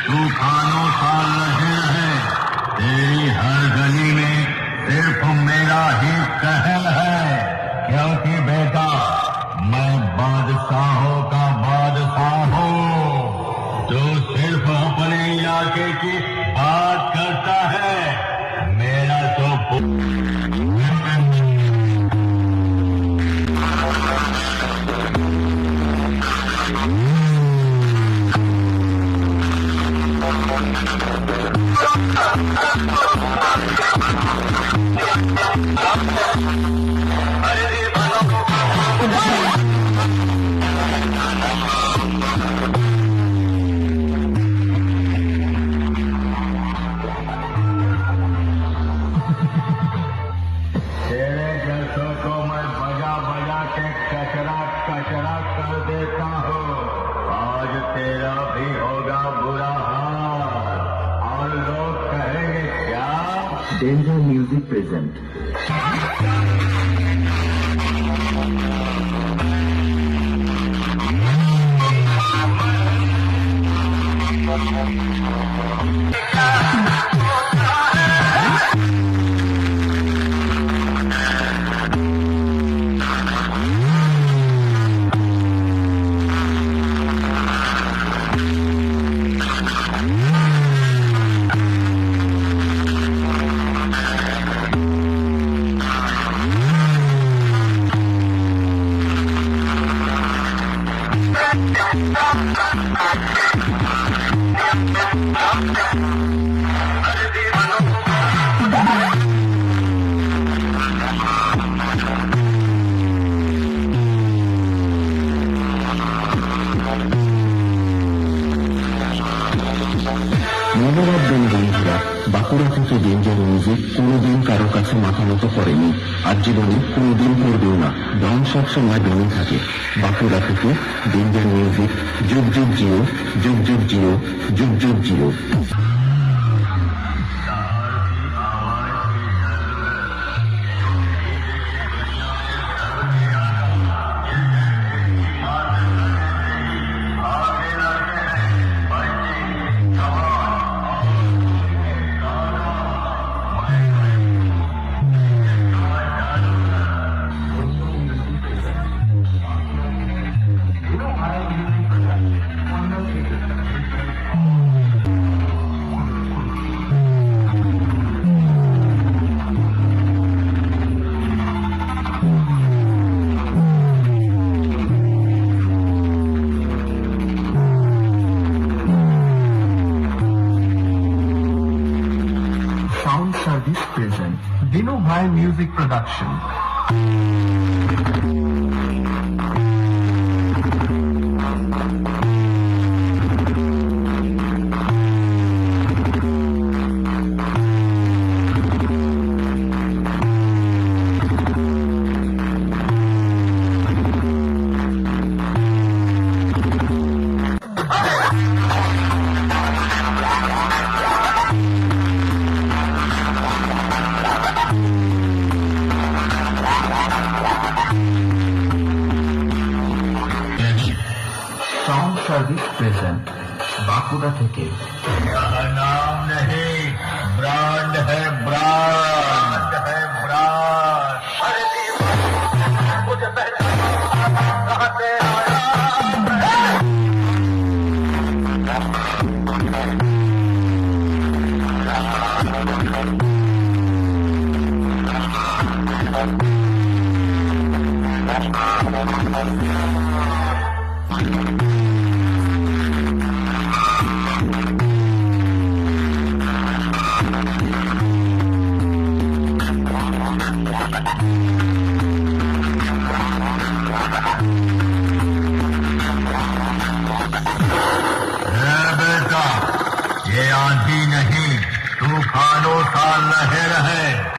तूफानों सा लहर है। तेरी हर गली में सिर्फ मेरा ही कहर है, क्योंकि बेटा मैं बादशाहों का बादशाह हूँ। तू सिर्फ अपने इलाके की बात करता है, मेरा तो तेरे जैसों को मैं बजा बजा के कचरा कचरा कर देता हूँ। आज तेरा भी होगा बुरा हाल, और लोग कहेंगे क्या? Danger music present. মনে রাখবেন বন্ধুরা, বাঁকুড়া থেকে ডেঞ্জার মিউজিক কোনোদিন কারো কাছে মাথা মতো করেনি, আর জীবনে কোনোদিন করবেও না। ডন সবসময় ডনই থাকে। বাঁকুড়া থেকে ডেঞ্জার মিউজিক। যুগ যুগ জিও, যুগ যুগ জিও, যুগ যুগ Jio. Sound Service present Dinu Bhai Music Production. Sound service present Bankura থেকে। यह नाम नहीं, ब्रांड है, ब्रांड है, ब्रांड। अरे मुझे कहाँ से आया? बेटा, ये आंधी नहीं, तूफानों सा लहर है।